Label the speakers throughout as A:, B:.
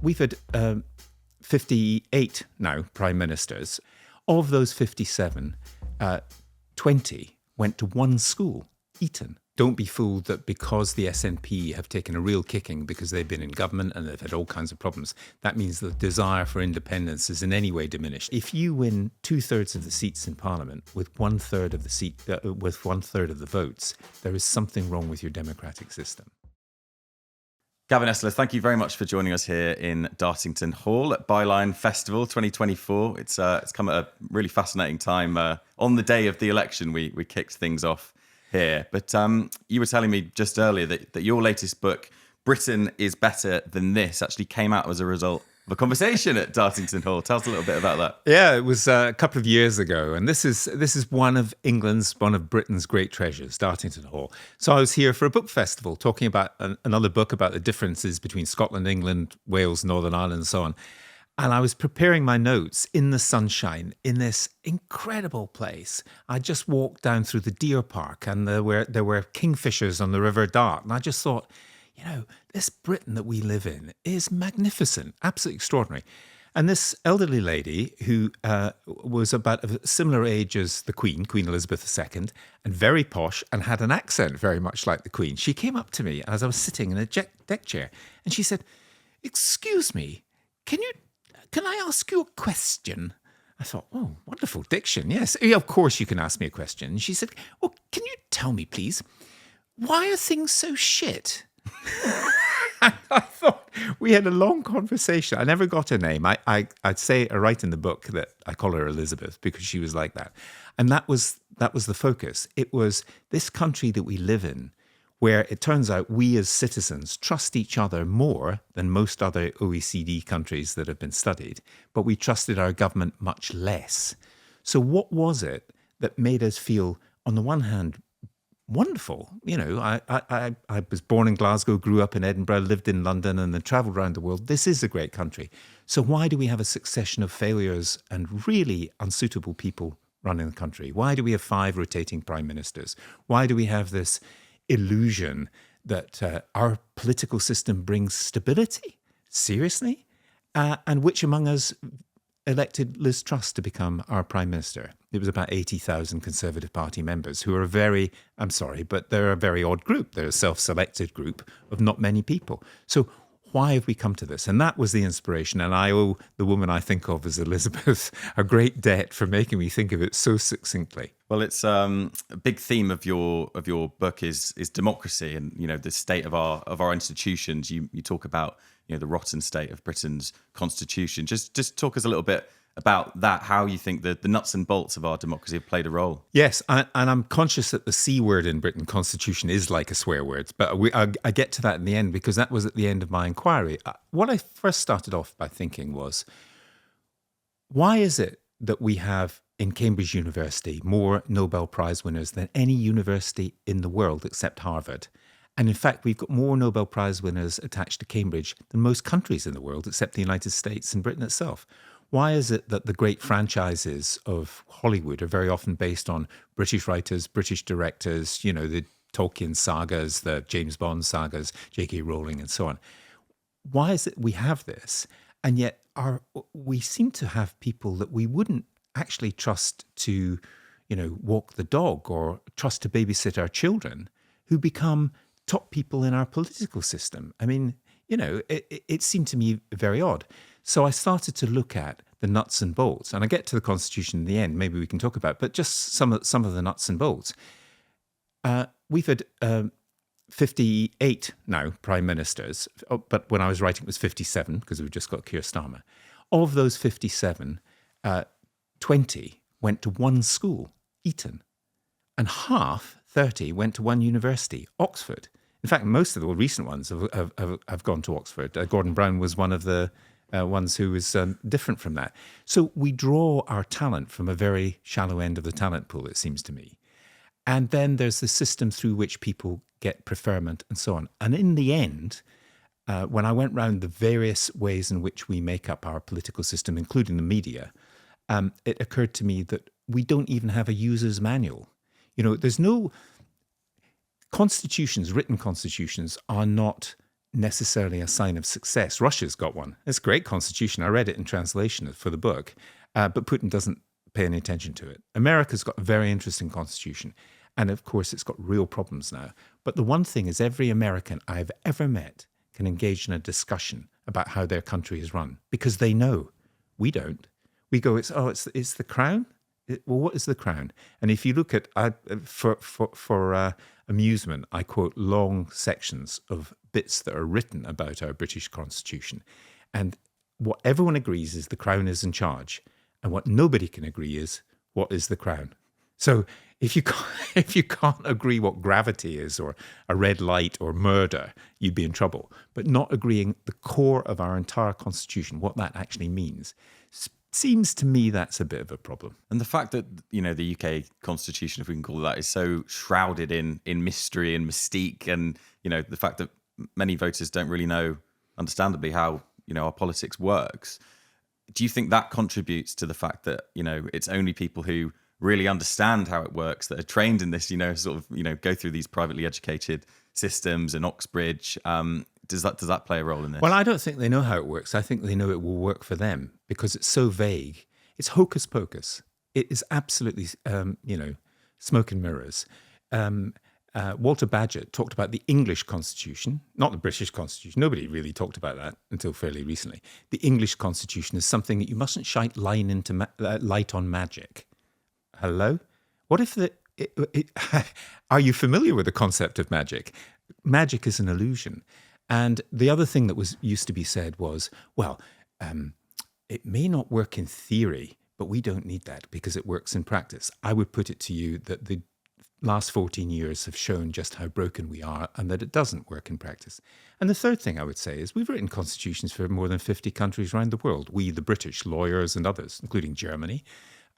A: we've had 58 now prime ministers. Of those 57, 20 went to one school, Eton. Don't be fooled that because the SNP have taken a real kicking because they've been in government and they've had all kinds of problems, that means the desire for independence is in any way diminished. If you win 2/3 of the seats in Parliament with 1/3 of the votes, there is something wrong with your democratic system.
B: Gavin Esler, thank you very much for joining us here in Dartington Hall at BYLINE Festival 2024. It's come at a really fascinating time. On the day of the election, we kicked things off here. But you were telling me just earlier that your latest book, Britain is Better Than This, actually came out as a result of a conversation at Dartington Hall. Tell us a little bit about that.
A: Yeah, it was a couple of years ago. And this is one of Britain's great treasures, Dartington Hall. So I was here for a book festival talking about another book about the differences between Scotland, England, Wales, Northern Ireland, and so on. And I was preparing my notes in the sunshine in this incredible place. I just walked down through the deer park and there were kingfishers on the River Dart. And I just thought, this Britain that we live in is magnificent, absolutely extraordinary. And this elderly lady who was about a similar age as the Queen Elizabeth II, and very posh and had an accent very much like the Queen, she came up to me as I was sitting in a deck chair and she said, "Excuse me, can I ask you a question?" I thought, oh, wonderful diction. Yes, of course you can ask me a question. And she said, "Well, can you tell me, please, why are things so shit?" I thought we had a long conversation. I never got her name. I'd say right in the book that I call her Elizabeth because she was like that. And that was the focus. It was this country that we live in where it turns out we as citizens trust each other more than most other OECD countries that have been studied, but we trusted our government much less. So what was it that made us feel, on the one hand, wonderful? I was born in Glasgow, grew up in Edinburgh, lived in London, and then travelled around the world. This is a great country. So why do we have a succession of failures and really unsuitable people running the country? Why do we have 5 rotating prime ministers? Why do we have this illusion that our political system brings stability? Seriously? And which among us elected Liz Truss to become our Prime Minister? It was about 80,000 Conservative Party members who are I'm sorry, but they're a very odd group. They're a self-selected group of not many people. So why have we come to this? And that was the inspiration. And I owe the woman I think of as Elizabeth a great debt for making me think of it so succinctly.
B: Well, it's a big theme of your book is democracy and the state of our institutions. You talk about the rotten state of Britain's constitution. Just talk us a little bit about that. How you think the nuts and bolts of our democracy have played a role.
A: Yes, and I'm conscious that the C word in Britain, constitution, is like a swear word. But I get to that in the end because that was at the end of my inquiry. What I first started off by thinking was, why is it that we have in Cambridge University more Nobel Prize winners than any university in the world except Harvard? And in fact, we've got more Nobel Prize winners attached to Cambridge than most countries in the world except the United States and Britain itself. Why is it that the great franchises of Hollywood are very often based on British writers, British directors, the Tolkien sagas, the James Bond sagas, J.K. Rowling and so on? Why is it we have this? And yet we seem to have people that we wouldn't actually trust to, walk the dog or trust to babysit our children who become top people in our political system. I mean, it seemed to me very odd. So I started to look at the nuts and bolts, and I get to the Constitution in the end. Maybe we can talk about, but just some of the nuts and bolts. We've had 58 now prime ministers, but when I was writing it was 57 because we've just got Keir Starmer. Of those 57, 20 went to one school, Eton, and 30 went to one university, Oxford. In fact, most of the recent ones have gone to Oxford. Gordon Brown was one of the ones who was different from that. So we draw our talent from a very shallow end of the talent pool, it seems to me. And then there's the system through which people get preferment and so on. And in the end, when I went round the various ways in which we make up our political system, including the media, it occurred to me that we don't even have a user's manual. There's no constitutions, written constitutions are not necessarily a sign of success. Russia's got one. It's a great constitution. I read it in translation for the book, but Putin doesn't pay any attention to it. America's got a very interesting constitution. And of course, it's got real problems now. But the one thing is every American I've ever met can engage in a discussion about how their country is run because they know. We don't. We go, it's the crown? Well, what is the crown? And if you look at, for amusement, I quote long sections of bits that are written about our British constitution. And what everyone agrees is the crown is in charge. And what nobody can agree is, what is the crown? So if you can't agree what gravity is or a red light or murder, you'd be in trouble. But not agreeing the core of our entire constitution, what that actually means, seems to me that's a bit of a problem.
B: And the fact that, the UK constitution, if we can call it that, is so shrouded in mystery and mystique, and, the fact that many voters don't really know, understandably, how, our politics works. Do you think that contributes to the fact that, it's only people who really understand how it works that are trained in this, go through these privately educated systems and Oxbridge? Does that play a role in this?
A: Well, I don't think they know how it works. I think they know it will work for them because it's so vague. It's hocus pocus. It is absolutely, smoke and mirrors. Walter Bagehot talked about the English constitution, not the British constitution. Nobody really talked about that until fairly recently. The English constitution is something that you mustn't shine light on magic. Hello? What if are you familiar with the concept of magic? Magic is an illusion. And the other thing that used to be said was, well, it may not work in theory, but we don't need that because it works in practice. I would put it to you that the last 14 years have shown just how broken we are and that it doesn't work in practice. And the third thing I would say is we've written constitutions for more than 50 countries around the world. We, the British, lawyers and others, including Germany,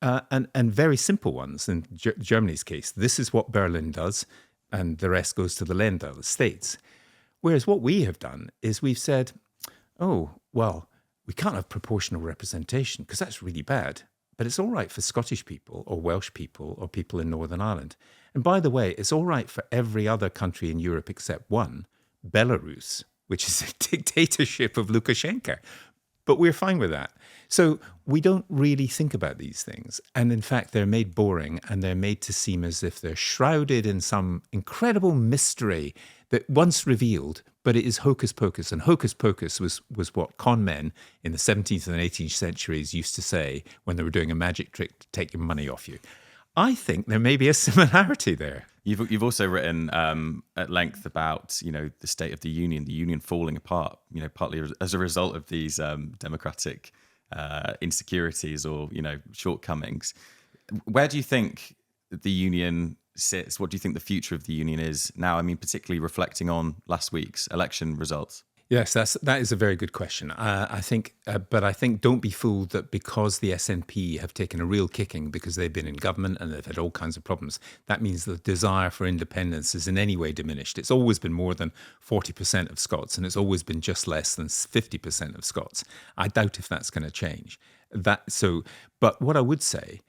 A: and very simple ones. In Germany's case, this is what Berlin does, and the rest goes to the Länder, the states. Whereas what we have done is we've said, oh, well, we can't have proportional representation because that's really bad. But it's all right for Scottish people or Welsh people or people in Northern Ireland. And by the way, it's all right for every other country in Europe except one, Belarus, which is a dictatorship of Lukashenko. But we're fine with that. So we don't really think about these things. And in fact, they're made boring and they're made to seem as if they're shrouded in some incredible mystery that once revealed, but it is hocus pocus. And hocus pocus was what con men in the 17th and 18th centuries used to say when they were doing a magic trick to take your money off you. I think there may be a similarity there.
B: You've also written at length about the state of the union falling apart, partly as a result of these democratic insecurities or shortcomings. Where do you think the union sits? What do you think the future of the union is now? I mean, particularly reflecting on last week's election results.
A: Yes, that is a very good question. I think don't be fooled that because the SNP have taken a real kicking because they've been in government and they've had all kinds of problems, that means the desire for independence is in any way diminished. It's always been more than 40% of Scots, and it's always been just less than 50% of Scots. I doubt if that's going to change. But what I would say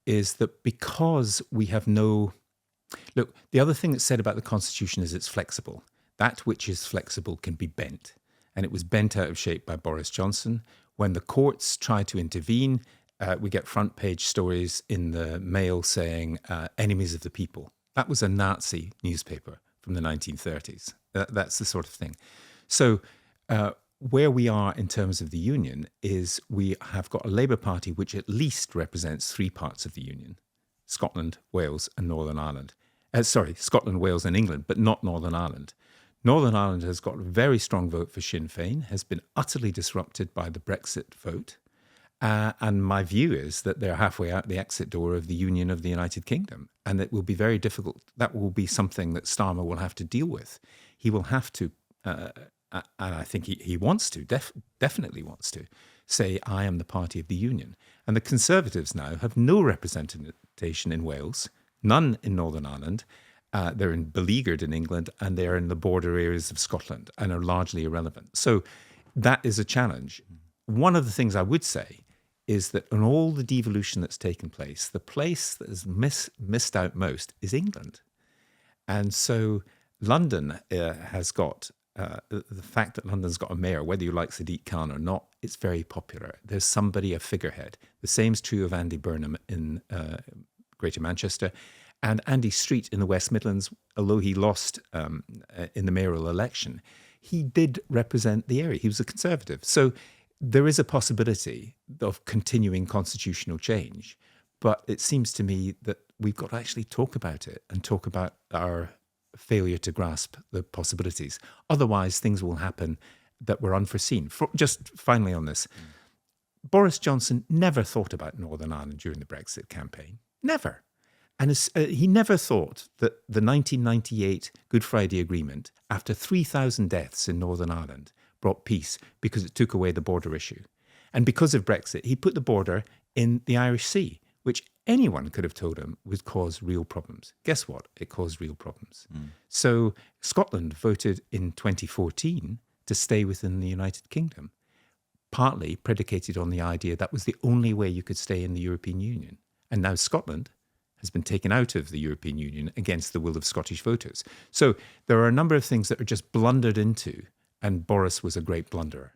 A: is that because we have look, the other thing that's said about the Constitution is it's flexible. That which is flexible can be bent. And it was bent out of shape by Boris Johnson. When the courts try to intervene, we get front page stories in the Mail saying enemies of the people. That was a Nazi newspaper from the 1930s. That's the sort of thing. So where we are in terms of the union is we have got a Labour Party which at least represents three parts of the union: Scotland, Wales and Northern Ireland. Scotland, Wales and England, but not Northern Ireland. Northern Ireland has got a very strong vote for Sinn Féin, has been utterly disrupted by the Brexit vote. And my view is that they're halfway out the exit door of the Union of the United Kingdom. And it will be very difficult. That will be something that Starmer will have to deal with. He will have to, and I think he wants to, definitely wants to, say, I am the party of the Union. And the Conservatives now have no representation in Wales, none in Northern Ireland. They're beleaguered in England and they're in the border areas of Scotland and are largely irrelevant. So that is a challenge. One of the things I would say is that in all the devolution that's taken place, the place that has missed out most is England. And so London has got the fact that London's got a mayor, whether you like Sadiq Khan or not, it's very popular. There's somebody, a figurehead. The same's true of Andy Burnham in Greater Manchester. And Andy Street in the West Midlands, although he lost in the mayoral election, he did represent the area. He was a Conservative. So there is a possibility of continuing constitutional change. But it seems to me that we've got to actually talk about it and talk about our failure to grasp the possibilities. Otherwise, things will happen that were unforeseen. Just finally on this, Boris Johnson never thought about Northern Ireland during the Brexit campaign. Never. And he never thought that the 1998 Good Friday Agreement, after 3,000 deaths in Northern Ireland, brought peace because it took away the border issue. And because of Brexit, he put the border in the Irish Sea, which anyone could have told him would cause real problems. Guess what? It caused real problems. So Scotland voted in 2014 to stay within the United Kingdom, partly predicated on the idea that was the only way you could stay in the European Union. And now Scotland has been taken out of the European Union against the will of Scottish voters. So there are a number of things that are just blundered into, and Boris was a great blunderer.